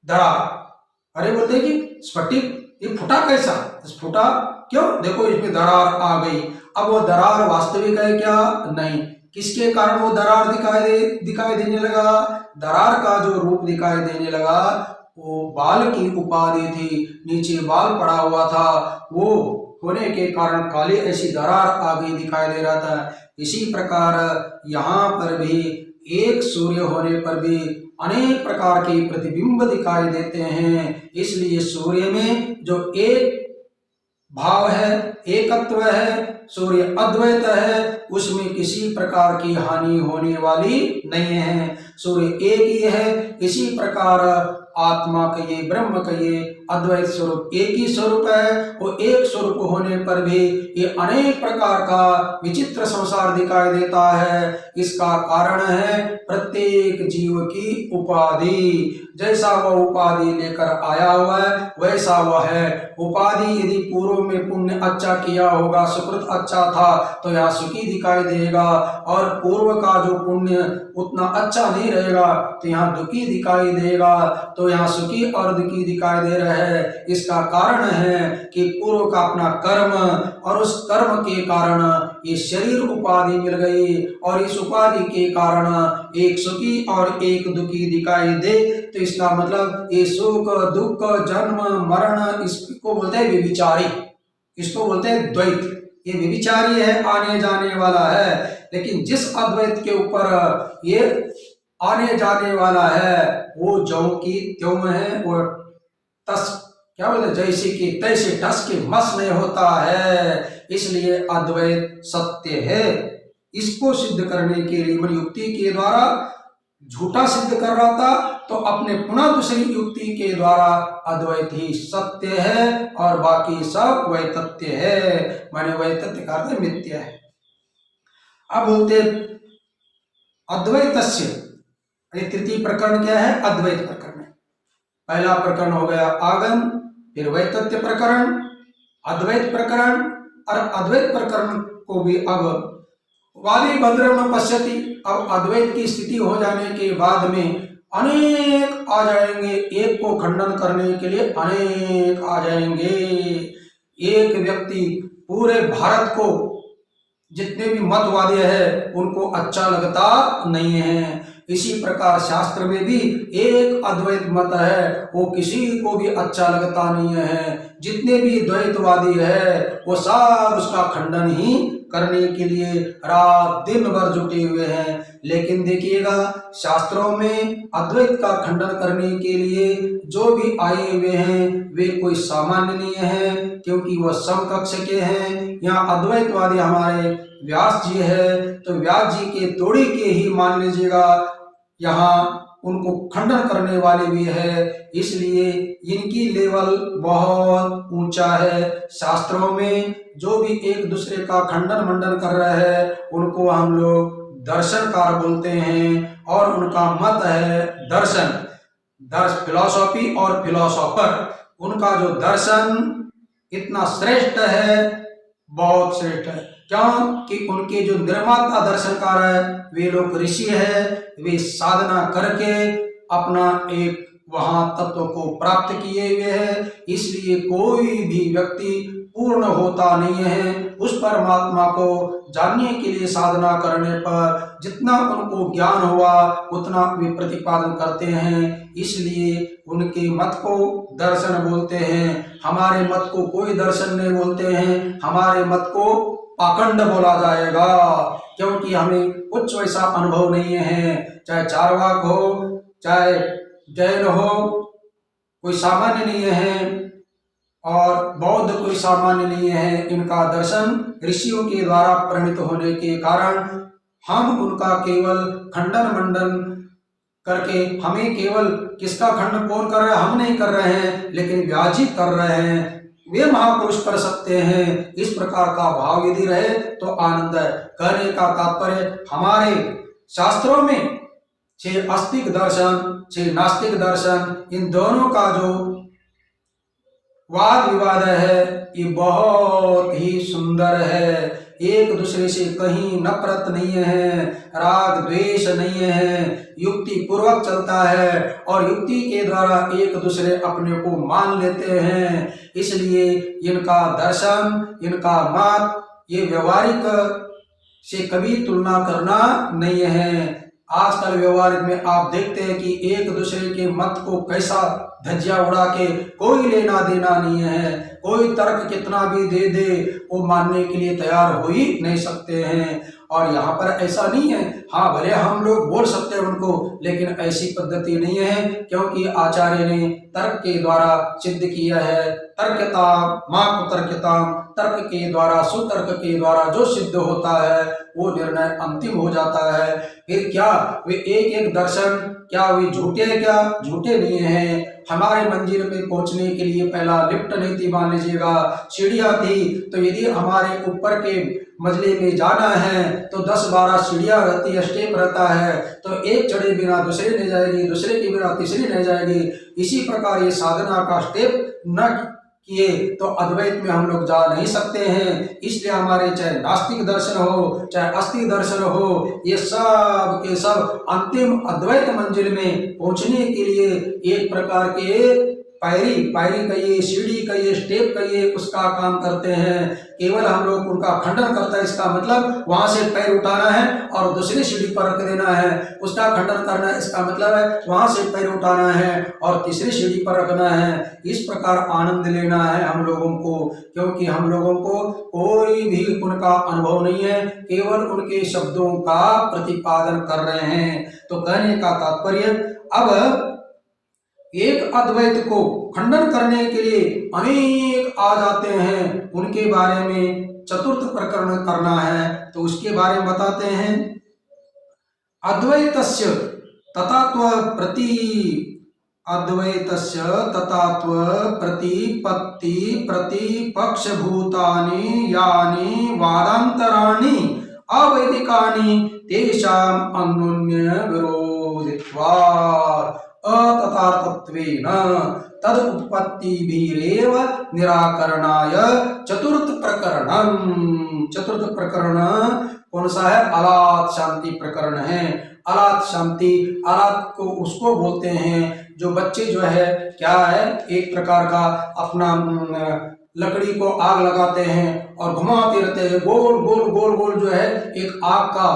दरार। अरे बोलते कि स्फटिक ये फूटा कैसा? फूटा क्यों? देखो इसमें दरार आ गई। अब वो दरार वास्तविक है क्या? नहीं। किसके कारण वो दरार दिखाई देने लगा? दरार का जो रूप दिखाई देने लगा वो बाल की उपाधि थी, नीचे बाल पड़ा हुआ था, वो होने के कारण काली ऐसी दरार आगे दिखाई दे रहा था। इसी प्रकार यहाँ पर भी एक सूर्य होने पर भी अनेक प्रकार के प्रतिबिंब दिखाई देते हैं। इसलिए सूर्य में जो एक भाव है, एकत्व है, सूर्य अद्वैत है, उसमें किसी प्रकार की हानि होने वाली नहीं है। सूर्य एक ही है। इसी प्रकार आत्मा कहिए, ब्रह्म कहिए, अद्वैत स्वरूप एक ही स्वरूप है। वो एक स्वरूप होने पर भी ये अनेक प्रकार का विचित्र संसार दिखाई देता है। इसका कारण है प्रत्येक जीव की उपाधि। जैसा वह उपाधि लेकर आया हुआ है वैसा वह है। उपाधि यदि पूर्व में पुण्य अच्छा किया होगा, सुकृत अच्छा था तो यहाँ सुखी दिखाई देगा, और पूर्व का जो पुण्य उतना अच्छा नहीं रहेगा तो यहाँ दुखी दिखाई देगा। तो यहाँ सुखी और दुखी दिखाई दे रहे हैं। इसका कारण है कि पूर्व का अपना कर्म, और उस कर्म के कारण ये शरीर उपाधि मिल गई, और इस उपाधि के कारण एक सुखी और एक दुखी दिखाई दे। तो इसका मतलब ये सुख दुख जन्म मरण इसको बोलते हैं व्यभिचारी, इसको बोलते हैं द्वैत। ये व्यभिचारी है, आने जाने वाला है। लेकिन जिस अद्वैत के ऊपर ये आने जाने वाला है वो ज्यों की त्यों है, वो तस क्या बोलते हैं जैसे कि तैसे टस के मस में होता है। इसलिए अद्वैत सत्य है। इसको सिद्ध करने के लिए मन युक्ति के द्वारा झूठा सिद्ध कर रहा था, तो अपने पुनः दूसरी युक्ति के द्वारा अद्वैत ही सत्य है और बाकी सब वैतथ्य है। माने वैतथ्य का अर्थ मिथ्या है। अब बोलते अद्वैतस्य, ये तृतीय प्रकरण क्या है? अद्वैत प्रकरण। पहला प्रकरण हो गया आगम, फिर वैतथ्य प्रकरण, अद्वैत प्रकरण। और अद्वैत प्रकरण को भी अब वादी भद्रम पश्यति, अब अद्वैत की स्थिति हो जाने के बाद में अनेक आ जाएंगे, एक को खंडन करने के लिए अनेक आ जाएंगे। एक व्यक्ति पूरे भारत को जितने भी मतवादी है उनको अच्छा लगता नहीं है। इसी प्रकार शास्त्र में भी एक अद्वैत मत है, वो किसी को भी अच्छा लगता नहीं है। जितने भी द्वैतवादी है वो सब उसका खंडन ही करने के लिए रात दिन भर जुटे हुए हैं। लेकिन देखिएगा शास्त्रों में अद्वैत का खंडन करने के लिए जो भी आए हुए हैं वे कोई सामान्य नहीं है, क्योंकि वह समकक्ष के हैं। यहाँ अद्वैतवादी हमारे व्यास जी है, तो व्यास जी के तोड़ी के ही मान लीजिएगा, यहाँ उनको खंडन करने वाले भी है। इसलिए इनकी लेवल बहुत ऊंचा है। शास्त्रों में जो भी एक दूसरे का खंडन मंडन कर रहे हैं उनको हम लोग दर्शनकार बोलते हैं, और उनका मत है दर्शन, फिलॉसफी और फिलॉसोफर। उनका जो दर्शन इतना श्रेष्ठ है बहुत श्रेष्ठ है। क्योंकि उनके जो निर्माता दर्शनकार है वे लोग ऋषि है, वे साधना करके अपना एक वहां तत्व को प्राप्त किए हुए है। इसलिए कोई भी व्यक्ति पूर्ण होता नहीं है। उस परमात्मा को जानने के लिए साधना करने पर जितना उनको ज्ञान हुआ उतना वे प्रतिपादन करते हैं। इसलिए उनके मत को दर्शन बोलते हैं, हमारे मत को कोई दर्शन नहीं बोलते हैं, हमारे मत को पाखंड बोला जाएगा, क्योंकि हमें कुछ वैसा अनुभव नहीं है। चाहे चारवाक हो, चाहे जैन हो, कोई सामान्य नहीं है, और बौद्ध कोई सामान्य नहीं है। इनका दर्शन ऋषियों के द्वारा प्रणीत होने के कारण हम उनका केवल खंडन मंडन करके, हमें केवल किसका खंडन कौन कर रहा है हम नहीं कर रहे हैं, लेकिन व्यास जी कर रहे हैं, वे महापुरुष कर सकते हैं। इस प्रकार का भाव यदि रहे तो आनंद है। कहने का तात्पर्य हमारे शास्त्रों में 6 आस्तिक दर्शन, 6 नास्तिक दर्शन, इन दोनों का जो वाद विवाद है ये बहुत ही सुंदर है। एक दूसरे से कहीं नफरत नहीं है, राग द्वेष नहीं है, युक्ति पूर्वक चलता है और युक्ति के द्वारा एक दूसरे अपने को मान लेते हैं। इसलिए इनका दर्शन, इनका मत, ये व्यवहारिक से कभी तुलना करना नहीं है। आजकल व्यवहार में आप देखते हैं कि एक दूसरे के मत को कैसा धज्जियां उड़ा के कोई लेना देना नहीं है। कोई तर्क कितना भी दे दे वो मानने के लिए तैयार हो ही नहीं सकते हैं। और यहाँ पर ऐसा नहीं है, हाँ भले हम लोग बोल सकते हैं उनको, लेकिन ऐसी पद्धति नहीं है, क्योंकि आचार्य ने तर्क के द्वारा सिद्ध किया है। तर्कता मां कुतर्कता, तर्क के द्वारा, सुतर्क के द्वारा जो सिद्ध होता है वो निर्णय अंतिम हो जाता है। फिर क्या वे एक एक दर्शन क्या वे झूठे है? क्या झूठे नहीं है। हमारे मंजिल में पहुंचने के लिए पहला लिफ्ट नहीं थी, मान लीजिएगा सीढ़ियां थी, तो यदि हमारे ऊपर के मंजिले में जाना है तो 10-12 सीढ़ियां रहती है, स्टेप रहता है, तो एक चढ़े बिना दूसरे नहीं जाएगी, दूसरे के बिना तीसरी नहीं जाएगी। इसी प्रकार ये साधना का स्टेप न किए तो अद्वैत में हम लोग जा नहीं सकते हैं। इसलिए हमारे चाहे नास्तिक दर्शन हो, चाहे आस्तिक दर्शन हो, ये सब के सब अंतिम अद्वैत मंजिल में पहुंचने के लिए एक प्रकार के पायरी कहिए, सीढ़ी कहिए, स्टेप कहिए, उसका काम करते हैं। केवल हम लोग उनका खंडन करता है, इसका मतलब वहां से पैर उठाना है और दूसरी सीढ़ी पर रख देना है। उसका खंडन करना है, इसका मतलब है वहां से पैर उठाना है और तीसरी सीढ़ी पर रखना है। इस प्रकार आनंद लेना है हम लोगों को, क्योंकि हम लोगों को कोई भी उनका अनुभव नहीं है, केवल उनके शब्दों का प्रतिपादन कर रहे हैं। तो कहने का तात्पर्य, अब एक अद्वैत को खंडन करने के लिए अनेक आ जाते हैं, उनके बारे में चतुर्थ प्रकरण करना है तो उसके बारे में बताते हैं। अद्वैतस्य ततात्व प्रति, अद्वैतस्य ततात्व प्रतिपत्ति प्रतिपक्ष भूतानि यानि वादांतराणि अवैदिकानि तेषाम् अन्योन्य विरोधित्वात् अतथार्थत्वेन तद उत्पत्तिभिरेव निराकरणाय चतुर्थ प्रकरणम्। चतुर्थ प्रकरण कौन सा है? अलात शांति प्रकरण है। अलात शांति, अलात को उसको बोलते हैं जो बच्चे जो है क्या है, एक प्रकार का अपना लकड़ी को आग लगाते हैं और घुमाते रहते हैं, गोल गोल गोल गोल जो है एक आग का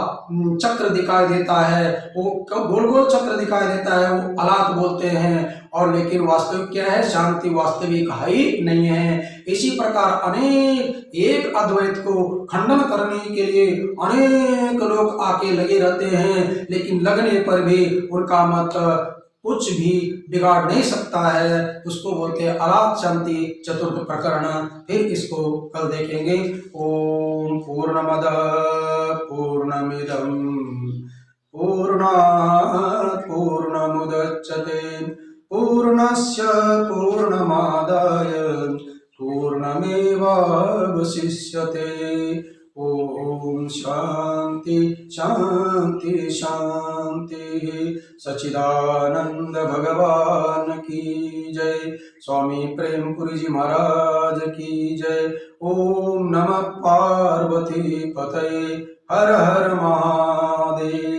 चक्र दिखाई देता है, वो गोल गोल चक्र दिखाई देता है, वो अलात बोलते हैं। और लेकिन वास्तविक क्या है? शांति वास्तविक है ही नहीं है। इसी प्रकार अनेक एक अद्वैत को खंडन करने के लिए अनेक लोग आके लगे रहते हैं, लेकिन लगने पर भी उनका मत कुछ भी बिगाड़ नहीं सकता है। उसको बोलते हैं अलात शांति चतुर्थ प्रकरण। फिर इसको कल देखेंगे। ओम पूर्णमद पूर्णमिदं पूर्णात् पूर्णमुदच्यते पूर्णस्य पूर्णमादाय पूर्णमेवावशिष्यते। ओम शांति शांति। शांति शांति। सच्चिदानंद भगवान की जय। स्वामी प्रेमपुरी जी महाराज की जय। ओम नमः पार्वती पतये। हर हर महादेव।